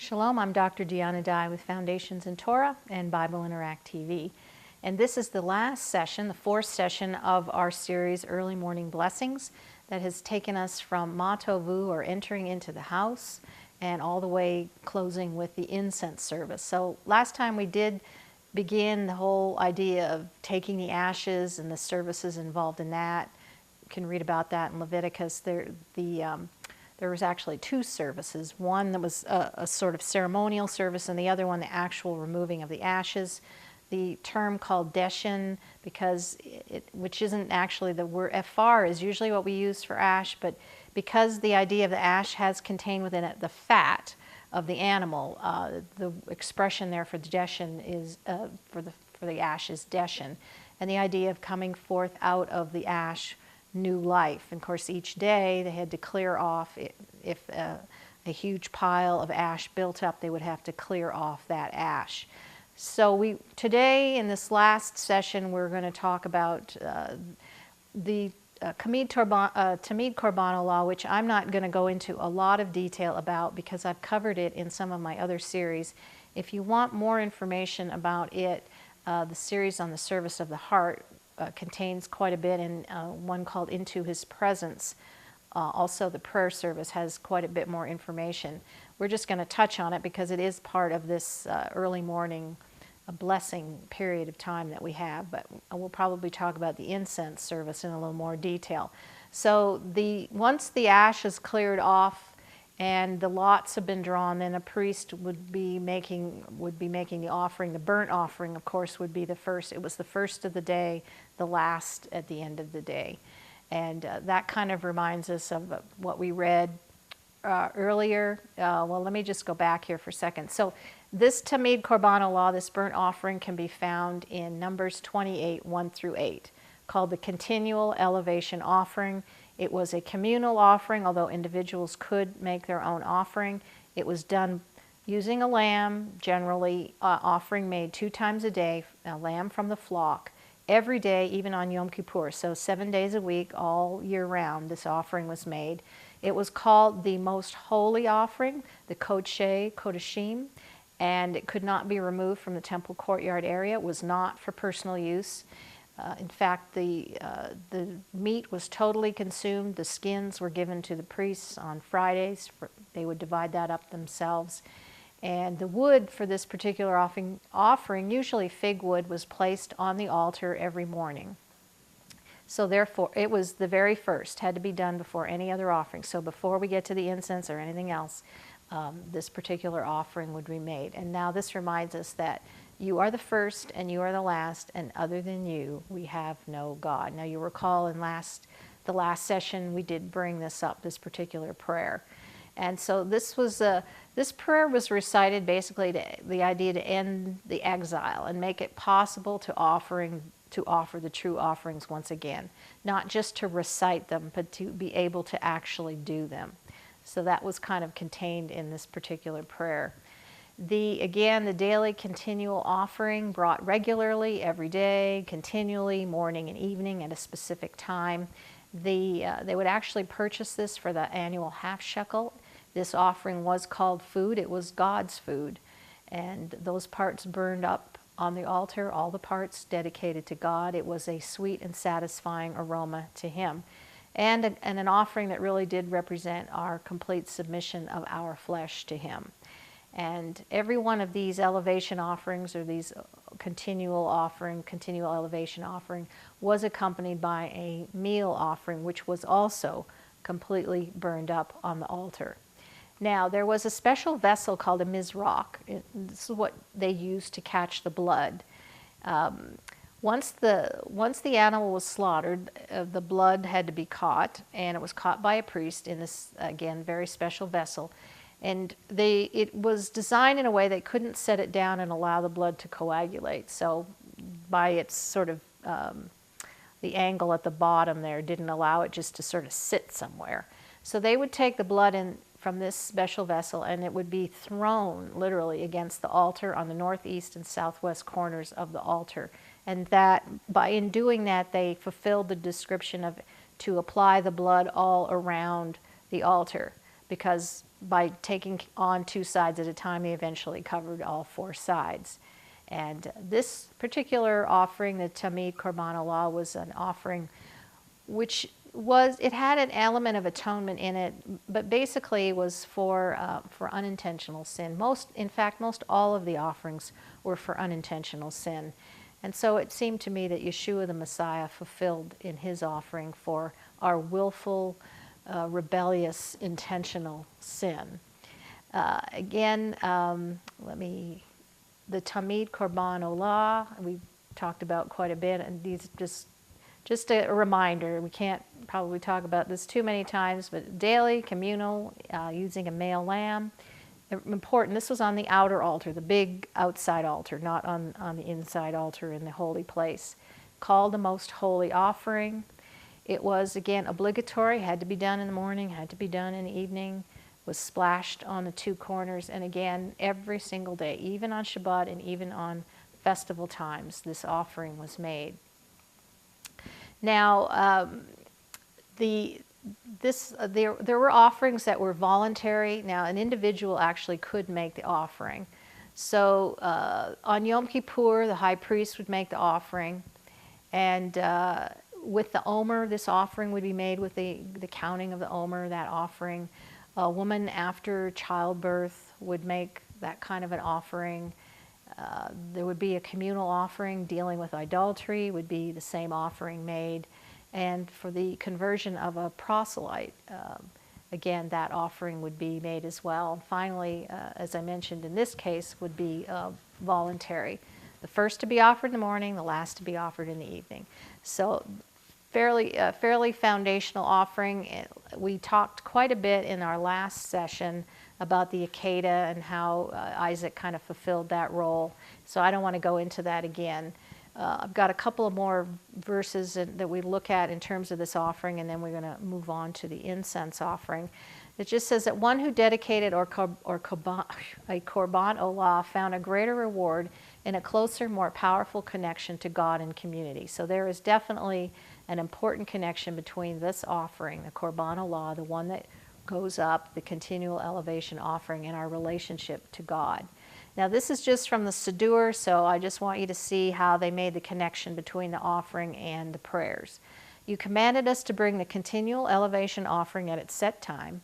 Shalom, I'm Dr. Deanna Dye with Foundations in Torah and Bible Interact TV. And this is the last session, the fourth session of our series, Early Morning Blessings, that has taken us from Matovu, or entering into the house, and all the way closing with the incense service. So last time we did begin the whole idea of taking the ashes and the services involved in that. You can read about that in Leviticus. There was actually two services. One that was a sort of ceremonial service, and the other one the actual removing of the ashes. The term called deshin, which isn't actually the word, efar is usually what we use for ash, but because the idea of the ash has contained within it the fat of the animal, the expression there for the deshin is, for the ash is deshin. And the idea of coming forth out of the ash, new life. And of course, each day they had to clear off, if a huge pile of ash built up, they would have to clear off that ash. So today in this last session, we're going to talk about the Tamid Korban law, which I'm not going to go into a lot of detail about because I've covered it in some of my other series. If you want more information about it, the series on the service of the heart contains quite a bit, and one called Into His Presence. Also, the prayer service has quite a bit more information. We're just going to touch on it because it is part of this early morning blessing period of time that we have, but we'll probably talk about the incense service in a little more detail. So once the ash is cleared off and the lots have been drawn, then a priest would be making the offering. The burnt offering, of course, would be the first. It was the first of the day, the last at the end of the day. And that kind of reminds us of what we read earlier. Well, let me just go back here for a second. So this Tamid Korban law, this burnt offering, can be found in Numbers 28, 1 through 8, called the continual elevation offering. It was a communal offering, although individuals could make their own offering. It was done using a lamb, generally offering made 2 times a day, a lamb from the flock, every day, even on Yom Kippur. So 7 days a week, all year round, this offering was made. It was called the most holy offering, the Kodashim, and it could not be removed from the temple courtyard area. It was not for personal use. In fact, the meat was totally consumed. The skins were given to the priests on Fridays. They would divide that up themselves. And the wood for this particular offering, usually fig wood, was placed on the altar every morning. So therefore, it was the very first, had to be done before any other offering. So before we get to the incense or anything else, this particular offering would be made. And now this reminds us that you are the first and you are the last, and other than you, we have no God. Now you recall in the last session, we did bring this up, this particular prayer. And so this prayer was recited basically to the idea to end the exile and make it possible to offer the true offerings once again. Not just to recite them, but to be able to actually do them. So that was kind of contained in this particular prayer. The daily continual offering brought regularly, every day, continually, morning and evening at a specific time. They would actually purchase this for the annual half shekel. This offering was called food. It was God's food. And those parts burned up on the altar, all the parts dedicated to God. It was a sweet and satisfying aroma to Him. And an offering that really did represent our complete submission of our flesh to Him. And every one of these elevation offerings, or these continual elevation offering, was accompanied by a meal offering, which was also completely burned up on the altar. Now, there was a special vessel called a mizrach. This is what they used to catch the blood. Once the animal was slaughtered, the blood had to be caught, and it was caught by a priest in this, again, very special vessel. And it was designed in a way they couldn't set it down and allow the blood to coagulate. So by its sort of, the angle at the bottom there didn't allow it just to sort of sit somewhere. So they would take the blood in from this special vessel, and it would be thrown literally against the altar on the northeast and southwest corners of the altar. And in doing that, they fulfilled the description of to apply the blood all around the altar. because by taking on 2 sides at a time, they eventually covered all 4 sides. And this particular offering, the Tamid Korban Olah, was an offering which it had an element of atonement in it, but basically was for unintentional sin. In fact, most all of the offerings were for unintentional sin. And so it seemed to me that Yeshua the Messiah fulfilled in his offering for our willful, rebellious, intentional sin. The Tamid Korban Olah, we talked about quite a bit, and these just a reminder, we can't probably talk about this too many times, but daily, communal, using a male lamb. Important, this was on the outer altar, the big outside altar, not on the inside altar in the holy place. Called the most holy offering. It was, again, obligatory, had to be done in the morning, had to be done in the evening, was splashed on the 2 corners, and again, every single day, even on Shabbat and even on festival times, this offering was made. Now, there were offerings that were voluntary. Now, an individual actually could make the offering. So on Yom Kippur, the high priest would make the offering, and with the omer, this offering would be made with the counting of the omer, that offering. A woman after childbirth would make that kind of an offering. There would be a communal offering dealing with idolatry, would be the same offering made. And for the conversion of a proselyte, again, that offering would be made as well. And finally, as I mentioned in this case, would be voluntary. The first to be offered in the morning, the last to be offered in the evening. So fairly foundational offering. We talked quite a bit in our last session about the Akedah and how Isaac kind of fulfilled that role. So I don't want to go into that again. I've got a couple of more verses that we look at in terms of this offering, and then we're going to move on to the incense offering. It just says that one who dedicated a korban olah found a greater reward and a closer, more powerful connection to God and community. So there is definitely an important connection between this offering, the korban olah, the one that goes up, the continual elevation offering, and our relationship to God. Now this is just from the Siddur, so I just want you to see how they made the connection between the offering and the prayers. You commanded us to bring the continual elevation offering at its set time,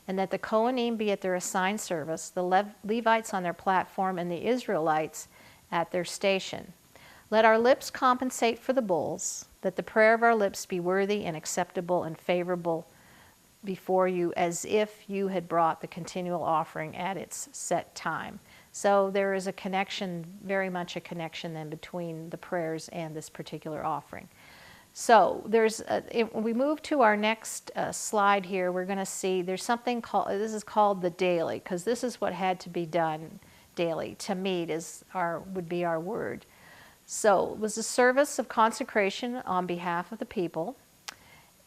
and that the Kohanim be at their assigned service, the Levites on their platform, and the Israelites at their station. Let our lips compensate for the bulls, that the prayer of our lips be worthy and acceptable and favorable before you, as if you had brought the continual offering at its set time. So there is a connection, very much a connection then between the prayers and this particular offering. So if we move to our next slide here, we're going to see there's something called, this is called the daily, because this is what had to be done daily. Tamid would be our word. So it was a service of consecration on behalf of the people.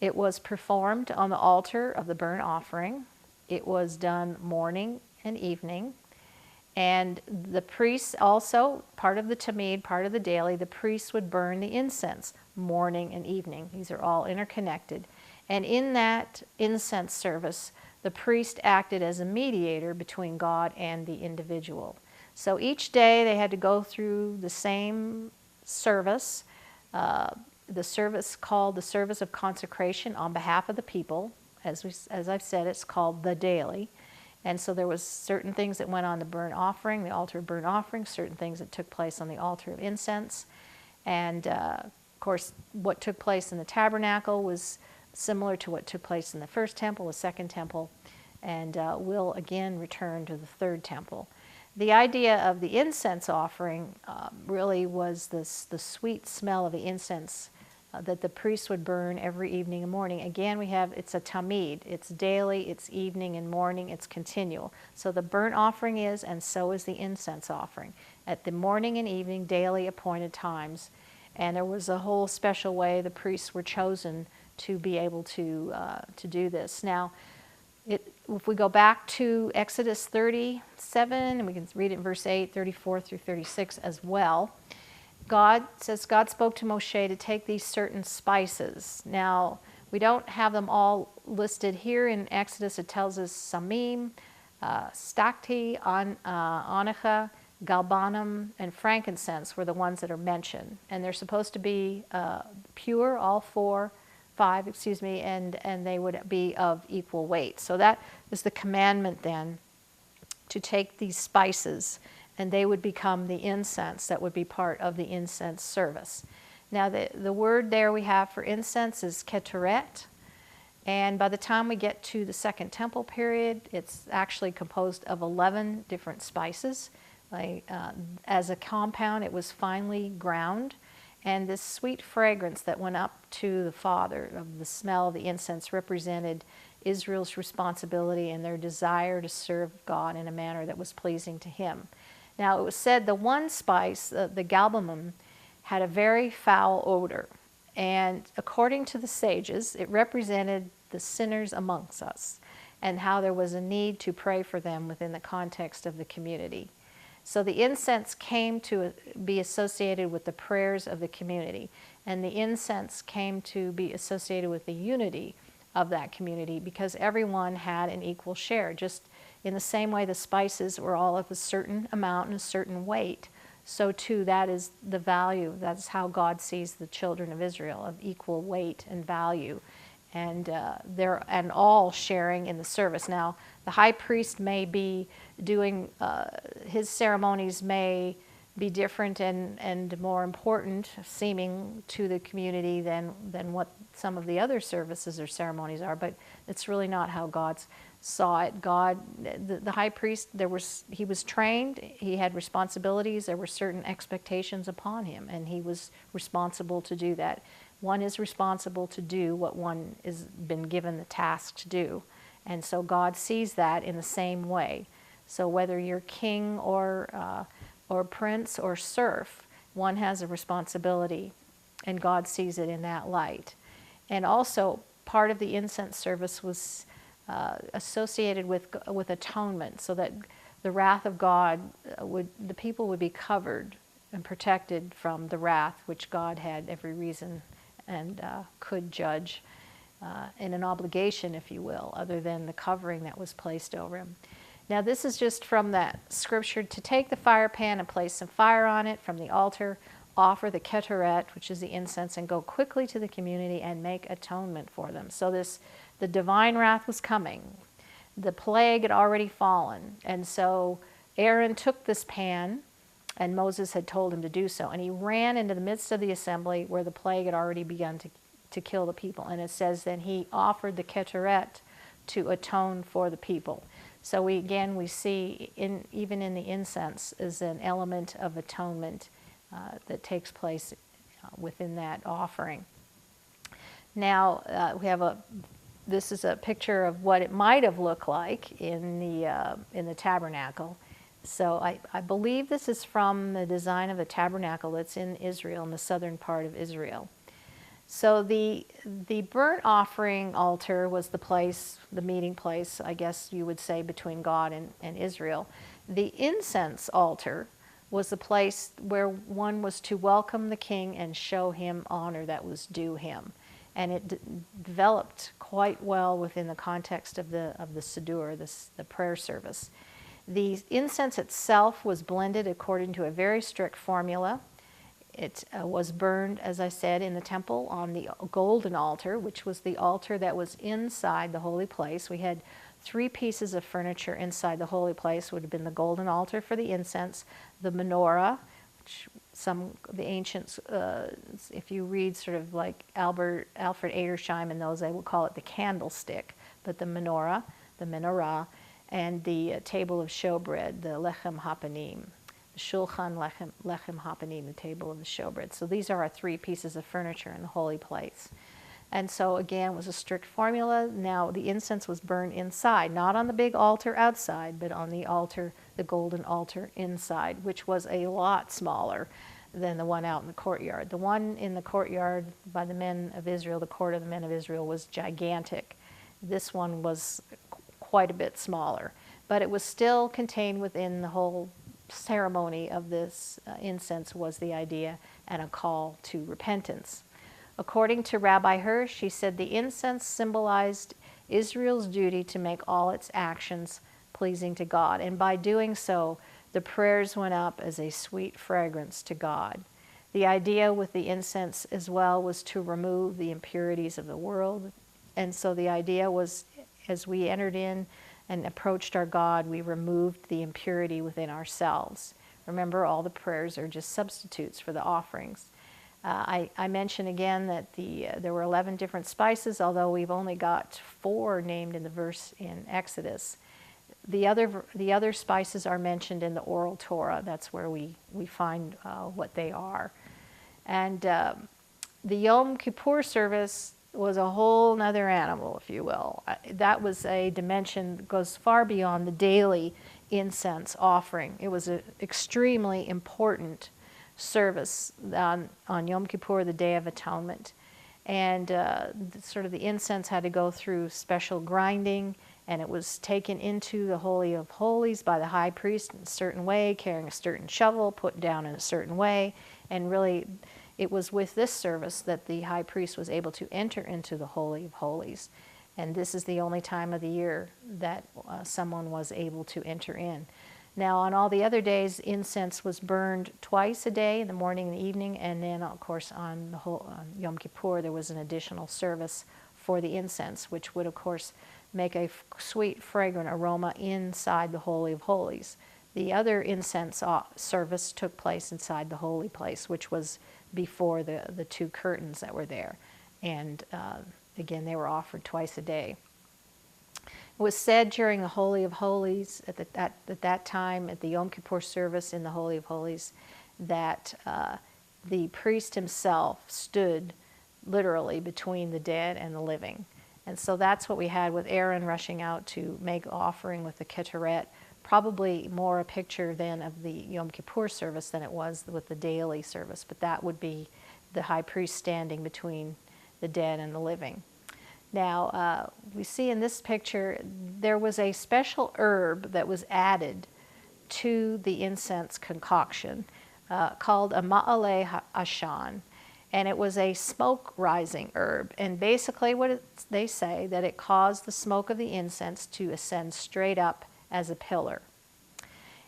It was performed on the altar of the burnt offering. It was done morning and evening. And the priests also, part of the Tamid, part of the daily, the priests would burn the incense morning and evening. These are all interconnected. And in that incense service, the priest acted as a mediator between God and the individual. So each day they had to go through the same service, the service called the service of consecration on behalf of the people. As I've said, it's called the daily. And so there was certain things that went on the burnt offering, the altar of burnt offering, certain things that took place on the altar of incense. And of course, what took place in the tabernacle was similar to what took place in the first temple, the second temple, and will again return to the third temple. The idea of the incense offering really was the sweet smell of the incense that the priests would burn every evening and morning. Again, it's a tamid. It's daily, it's evening and morning, it's continual. So the burnt offering is, and so is the incense offering, at the morning and evening, daily appointed times. And there was a whole special way the priests were chosen to be able to do this. Now, if we go back to Exodus 37, and we can read it in verse 8, 34 through 36 as well, God spoke to Moshe to take these certain spices. Now, We don't have them all listed here. In Exodus, it tells us samim, stacte, onycha, galbanum, and frankincense were the ones that are mentioned. And they're supposed to be pure, all five, and they would be of equal weight. So that is the commandment then, to take these spices, and they would become the incense that would be part of the incense service. Now the word there we have for incense is keteret, and by the time we get to the Second Temple period, it's actually composed of 11 different spices. As a compound, it was finely ground, and this sweet fragrance that went up to the Father of the smell of the incense represented Israel's responsibility and their desire to serve God in a manner that was pleasing to Him. Now it was said the one spice, the galbanum, had a very foul odor, and according to the sages, it represented the sinners amongst us and how there was a need to pray for them within the context of the community. So the incense came to be associated with the prayers of the community, and the incense came to be associated with the unity of that community because everyone had an equal share. Just in the same way the spices were all of a certain amount and a certain weight, so too that is the value. That's how God sees the children of Israel, of equal weight and value. And they're all sharing in the service. Now, the high priest may be doing, his ceremonies may be different and more important seeming to the community than what some of the other services or ceremonies are, but it's really not how God saw it. The high priest, he was trained, he had responsibilities, there were certain expectations upon him, and he was responsible to do that. One is responsible to do what one has been given the task to do. And so God sees that in the same way. So whether you're king or prince or serf, one has a responsibility, and God sees it in that light. And also, part of the incense service was associated with atonement, so that the wrath of God the people would be covered and protected from the wrath which God had every reason and could judge in an obligation, if you will, other than the covering that was placed over him. Now this is just from that scripture, to take the fire pan and place some fire on it from the altar, offer the keteret, which is the incense, and go quickly to the community and make atonement for them. So the divine wrath was coming. The plague had already fallen, and so Aaron took this pan, and Moses had told him to do so, and he ran into the midst of the assembly where the plague had already begun to kill the people. And it says then he offered the keteret to atone for the people. So we see even in the incense is an element of atonement that takes place within that offering. Now this is a picture of what it might have looked like in the tabernacle. So I believe this is from the design of the tabernacle that's in Israel, in the southern part of Israel. So the burnt offering altar was the place, the meeting place, I guess you would say, between God and Israel. The incense altar was the place where one was to welcome the king and show him honor that was due him. And it developed quite well within the context of the Siddur, the prayer service. The incense itself was blended according to a very strict formula. It was burned, as I said, in the temple on the golden altar, which was the altar that was inside the holy place. We had 3 pieces of furniture inside the holy place. Would have been the golden altar for the incense, the menorah, which the ancients, if you read sort of like Alfred Edersheim and those, they will call it the candlestick, but the menorah, and the table of showbread, the lechem hapanim. The shulchan lechem hapanim, the table of the showbread. So these are our 3 pieces of furniture in the holy place. And so again, it was a strict formula. Now the incense was burned inside, not on the big altar outside, but on the altar, the golden altar inside, which was a lot smaller than the one out in the courtyard. The one in the courtyard by the men of Israel, the court of the men of Israel, was gigantic. This one was quite a bit smaller, but it was still contained within the whole ceremony of this incense was the idea and a call to repentance. According to Rabbi Hirsch, he said the incense symbolized Israel's duty to make all its actions pleasing to God. And by doing so, the prayers went up as a sweet fragrance to God. The idea with the incense as well was to remove the impurities of the world. And so the idea was, as we entered in and approached our God, we removed the impurity within ourselves. Remember, all the prayers are just substitutes for the offerings. I mentioned again that there were 11 different spices, although we've only got 4 named in the verse in Exodus. The other spices are mentioned in the oral Torah. That's where we find what they are. And the Yom Kippur service was a whole nother animal, if you will. That was a dimension that goes far beyond the daily incense offering. It was an extremely important service on Yom Kippur, the Day of Atonement. And sort of the incense had to go through special grinding, and it was taken into the Holy of Holies by the high priest in a certain way, carrying a certain shovel, put down in a certain way. And really, it was with this service that the high priest was able to enter into the Holy of Holies. And this is the only time of the year that someone was able to enter in. Now, on all the other days, incense was burned twice a day, in the morning and the evening, and then, of course, on Yom Kippur, there was an additional service for the incense, which would, of course, make a sweet, fragrant aroma inside the Holy of Holies. The other incense service took place inside the holy place, which was before the 2 curtains that were there. And again, they were offered twice a day. It was said during the Holy of Holies, at that time, at the Yom Kippur service in the Holy of Holies, that the priest himself stood literally between the dead and the living. And so that's what we had with Aaron rushing out to make offering with the Ketoret, probably more a picture then of the Yom Kippur service than it was with the daily service, but that would be the high priest standing between the dead and the living. Now, we see in this picture, there was a special herb that was added to the incense concoction called a ma'aleh ashan, and it was a smoke-rising herb. And basically they say that it caused the smoke of the incense to ascend straight up as a pillar.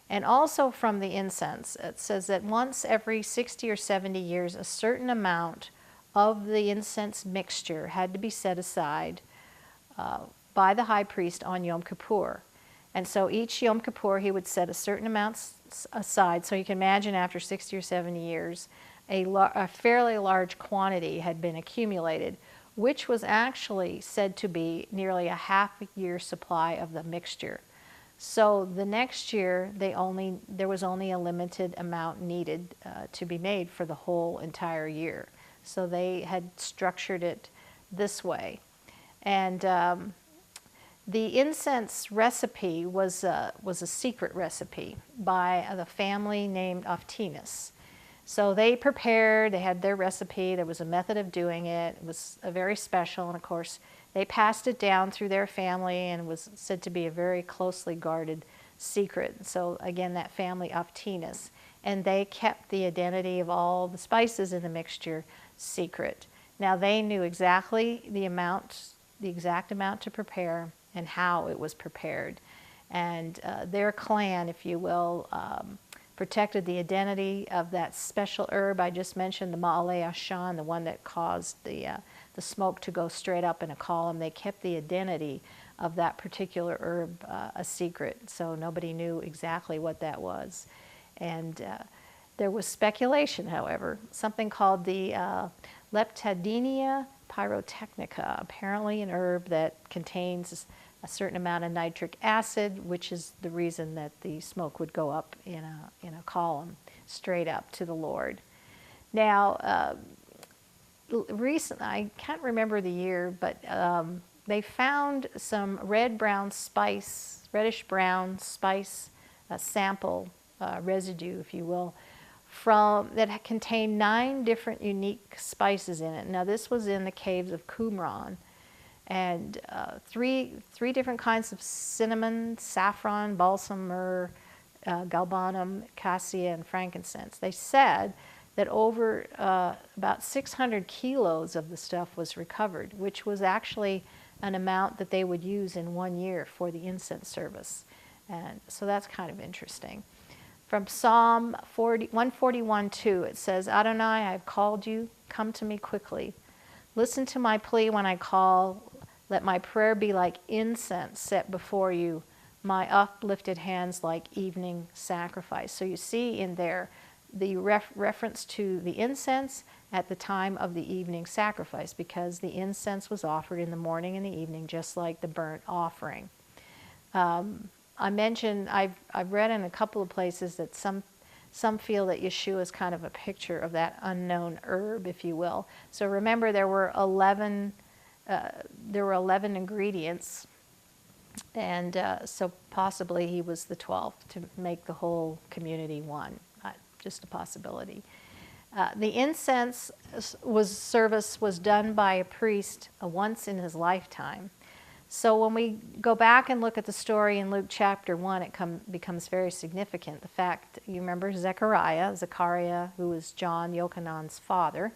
And also from the incense, it says that once every 60 or 70 years, a certain amount of the incense mixture had to be set aside by the high priest on Yom Kippur. And so each Yom Kippur he would set a certain amount aside. So you can imagine after 60 or 70 years, a fairly large quantity had been accumulated, which was actually said to be nearly a half-year supply of the mixture. So the next year, there was only a limited amount needed to be made for the whole entire year. So they had structured it this way. And the incense recipe was a secret recipe by the family named Aftinus. So they had their recipe. There was a method of doing it. It was very special. And of course, they passed it down through their family, and it was said to be a very closely guarded secret. So again, that family Aftinus. And they kept the identity of all the spices in the mixture secret. Now they knew exactly the exact amount to prepare and how it was prepared. And their clan, if you will, protected the identity of that special herb I just mentioned, the Ma'aleh Ashan, the one that caused the smoke to go straight up in a column. They kept the identity of that particular herb a secret, so nobody knew exactly what that was. And there was speculation, however, something called the Leptadenia pyrotechnica, apparently an herb that contains a certain amount of nitric acid, which is the reason that the smoke would go up in a column straight up to the Lord. Now, recently, I can't remember the year, but they found some reddish-brown spice sample residue, if you will, that contained 9 different unique spices in it. Now, this was in the caves of Qumran, and three different kinds of cinnamon, saffron, balsam, myrrh, galbanum, cassia, and frankincense. They said that over about 600 kilos of the stuff was recovered, which was actually an amount that they would use in 1 year for the incense service. And so that's kind of interesting. From Psalm 141:2, it says, Adonai, I have called you, come to me quickly. Listen to my plea when I call. Let my prayer be like incense set before you, my uplifted hands like evening sacrifice. So you see in there the reference to the incense at the time of the evening sacrifice, because the incense was offered in the morning and the evening, just like the burnt offering. I mentioned, I've read in a couple of places that some feel that Yeshua is kind of a picture of that unknown herb, if you will. So remember, there were 11 ingredients, and so possibly he was the 12th to make the whole community one. Just a possibility. The incense service was done by a priest once in his lifetime. So when we go back and look at the story in Luke chapter 1, it becomes very significant. The fact, you remember Zechariah, who was John Yochanan's father,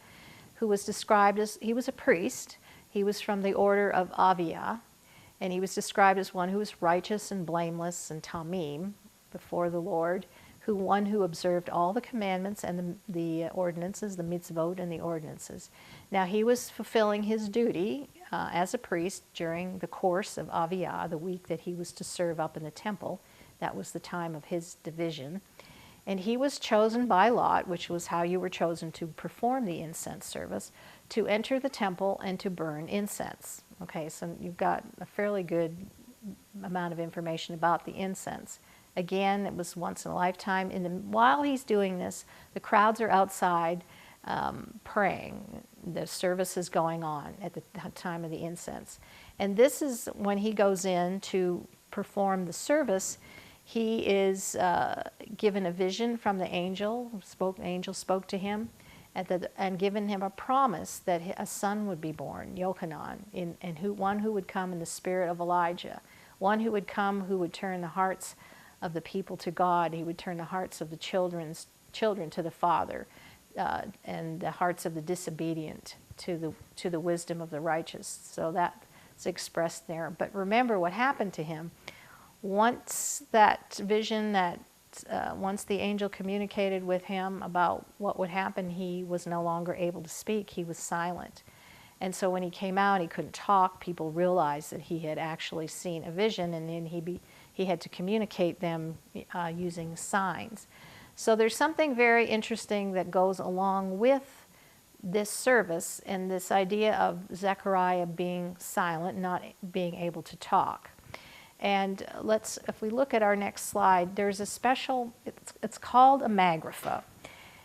who was described as, he was a priest. He was from the order of Aviah, and he was described as one who was righteous and blameless and tamim before the Lord, one who observed all the commandments and the ordinances, the mitzvot and the ordinances. Now he was fulfilling his duty as a priest during the course of Aviah, the week that he was to serve up in the temple. That was the time of his division. And he was chosen by lot, which was how you were chosen to perform the incense service, to enter the temple and to burn incense. Okay, so you've got a fairly good amount of information about the incense. Again, it was once in a lifetime. While he's doing this, the crowds are outside praying. The service is going on at the time of the incense. And this is when he goes in to perform the service. He is given a vision from the angel. Angel spoke to him and given him a promise that a son would be born, Yochanan, one who would come in the spirit of Elijah, one who would come who would turn the hearts of the people to God. He would turn the hearts of the children to the Father, and the hearts of the disobedient to the wisdom of the righteous. So that's expressed there. But remember what happened to him. Once that vision, once the angel communicated with him about what would happen, he was no longer able to speak. He was silent. And so when he came out, he couldn't talk. People realized that he had actually seen a vision, and then he had to communicate them using signs. So there's something very interesting that goes along with this service and this idea of Zechariah being silent, not being able to talk. And if we look at our next slide, there's a special, it's called a magrapha.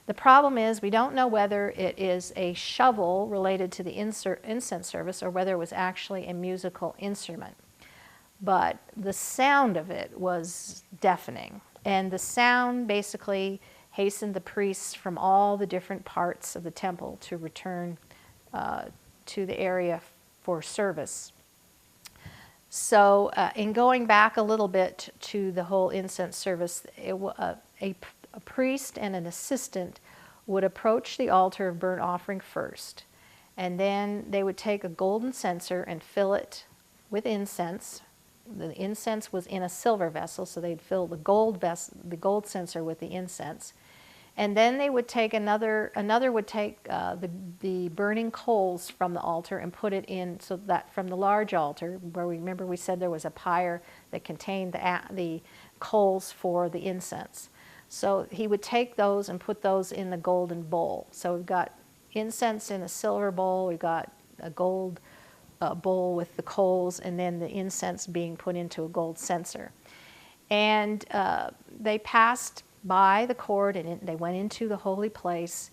The problem is we don't know whether it is a shovel related to the incense service or whether it was actually a musical instrument. But the sound of it was deafening. And the sound basically hastened the priests from all the different parts of the temple to return to the area for service. So in going back a little bit to the whole incense service, a priest and an assistant would approach the altar of burnt offering first, and then they would take a golden censer and fill it with incense. The incense was in a silver vessel, so they'd fill the gold censer with the incense. And then they would take another would take the burning coals from the altar and put it in, so that from the large altar, where we said there was a pyre that contained the coals for the incense. So he would take those and put those in the golden bowl. So we've got incense in a silver bowl, we've got a gold bowl with the coals, and then the incense being put into a gold censer. And they passed by the court, and they went into the holy place.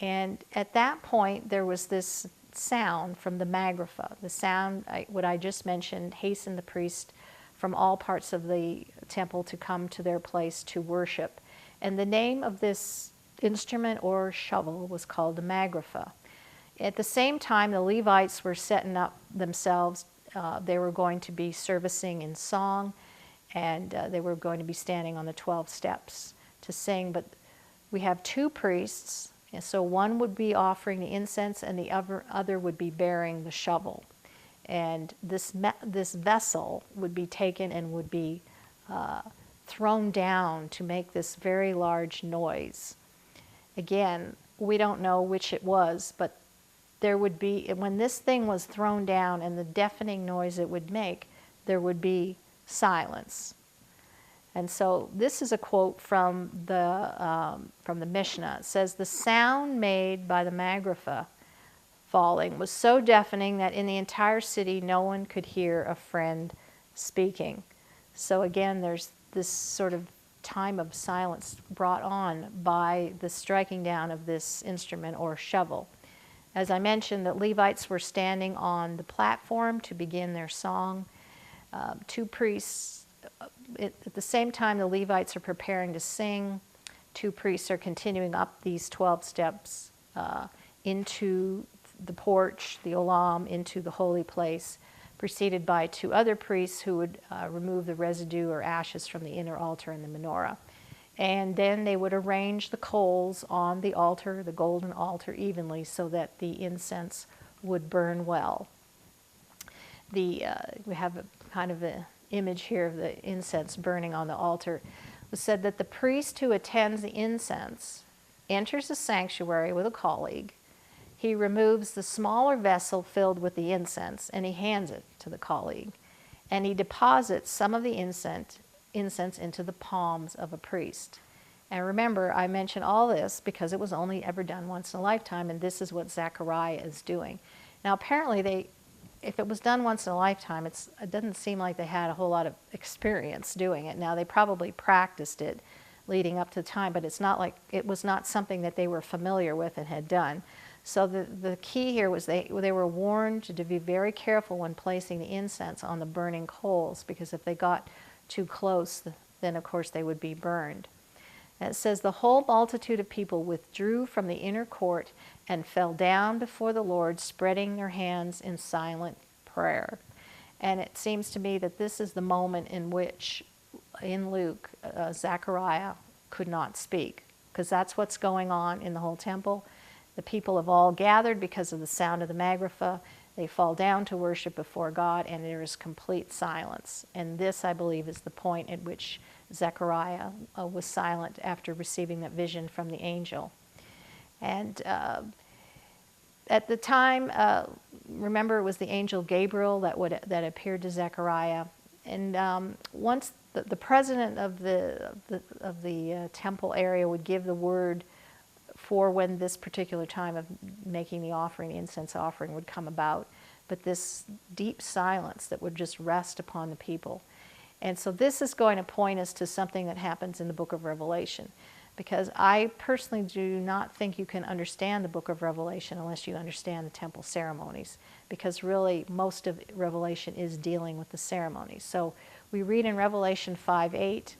And at that point, there was this sound from the magrapha. The sound, what I just mentioned, hastened the priest from all parts of the temple to come to their place to worship. And the name of this instrument or shovel was called the magrapha. At the same time, the Levites were setting up themselves. They were going to be servicing in song, and they were going to be standing on the 12 steps to sing. But we have two priests And so one would be offering the incense and the other would be bearing the shovel. And this vessel would be taken and would be thrown down to make this very large noise. Again, we don't know which it was, but there would be, when this thing was thrown down and the deafening noise it would make, there would be silence. And so this is a quote from the Mishnah. It says, "The sound made by the Magrafa falling was so deafening that in the entire city no one could hear a friend speaking." So again, there's this sort of time of silence brought on by the striking down of this instrument or shovel. As I mentioned, the Levites were standing on the platform to begin their song. Two priests, at the same time the Levites are preparing to sing, two priests are continuing up these 12 steps into the porch, the olam, into the holy place, preceded by two other priests who would remove the residue or ashes from the inner altar and the menorah. And then they would arrange the coals on the altar, the golden altar, evenly so that the incense would burn well. We have a kind of an image here of the incense burning on the altar. It was said that the priest who attends the incense enters the sanctuary with a colleague. He removes the smaller vessel filled with the incense and he hands it to the colleague. And he deposits some of the incense into the palms of a priest. And remember, I mention all this because it was only ever done once in a lifetime, and this is what Zechariah is doing. Now apparently if it was done once in a lifetime, it doesn't seem like they had a whole lot of experience doing it. Now they probably practiced it leading up to the time, but it's not like it was not something that they were familiar with and had done. So the key here was they were warned to be very careful when placing the incense on the burning coals, because if they got too close, then of course they would be burned. And it says, "The whole multitude of people withdrew from the inner court and fell down before the Lord, spreading their hands in silent prayer." And it seems to me that this is the moment in which, in Luke, Zechariah could not speak, because that's what's going on in the whole temple. The people have all gathered because of the sound of the Magrafa. They fall down to worship before God, and there is complete silence. And this, I believe, is the point at which Zechariah was silent after receiving that vision from the angel. And at the time, remember, it was the angel Gabriel that appeared to Zechariah. And once the president of the temple area would give the word for when this particular time of making the offering, the incense offering, would come about, but this deep silence that would just rest upon the people. And so this is going to point us to something that happens in the book of Revelation, because I personally do not think you can understand the book of Revelation unless you understand the temple ceremonies, because really most of Revelation is dealing with the ceremonies. So we read in Revelation 5:8,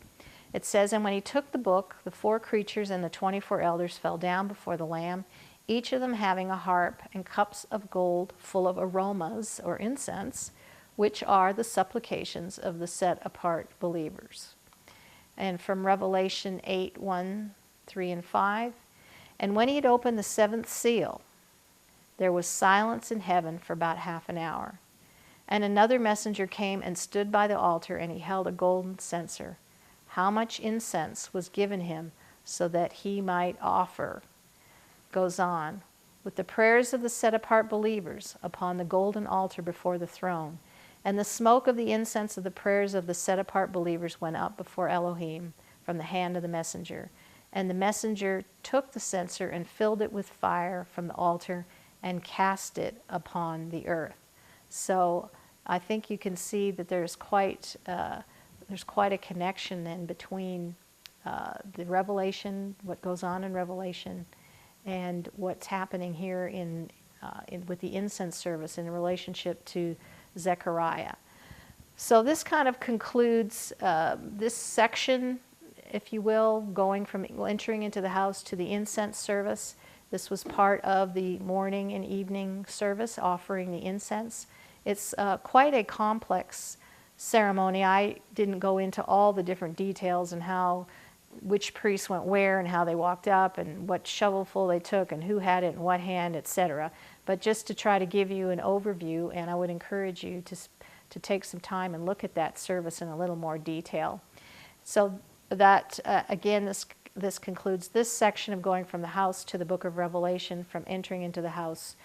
it says, "And when he took the book, the 4 creatures and the 24 elders fell down before the Lamb, each of them having a harp and cups of gold full of aromas or incense, which are the supplications of the set-apart believers." And from Revelation 8:1, 3, and 5, "And when he had opened the 7th seal, there was silence in heaven for about half an hour. And another messenger came and stood by the altar, and he held a golden censer. How much incense was given him so that he might offer," goes on, "with the prayers of the set-apart believers upon the golden altar before the throne. And the smoke of the incense of the prayers of the set-apart believers went up before Elohim from the hand of the messenger. And the messenger took the censer and filled it with fire from the altar and cast it upon the earth." So I think you can see that there's quite a connection then between the Revelation, what goes on in Revelation, and what's happening here with the incense service in relationship to Zechariah. So this kind of concludes this section, if you will, going from entering into the house to the incense service. This was part of the morning and evening service, offering the incense. It's quite a complex ceremony. I didn't go into all the different details and how which priest went where and how they walked up and what shovelful they took and who had it in what hand, etc. But just to try to give you an overview, and I would encourage you to take some time and look at that service in a little more detail. So that, again, this concludes this section of going from the house to the book of Revelation, from entering into the house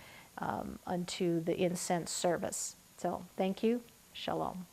unto the incense service. So thank you. Shalom.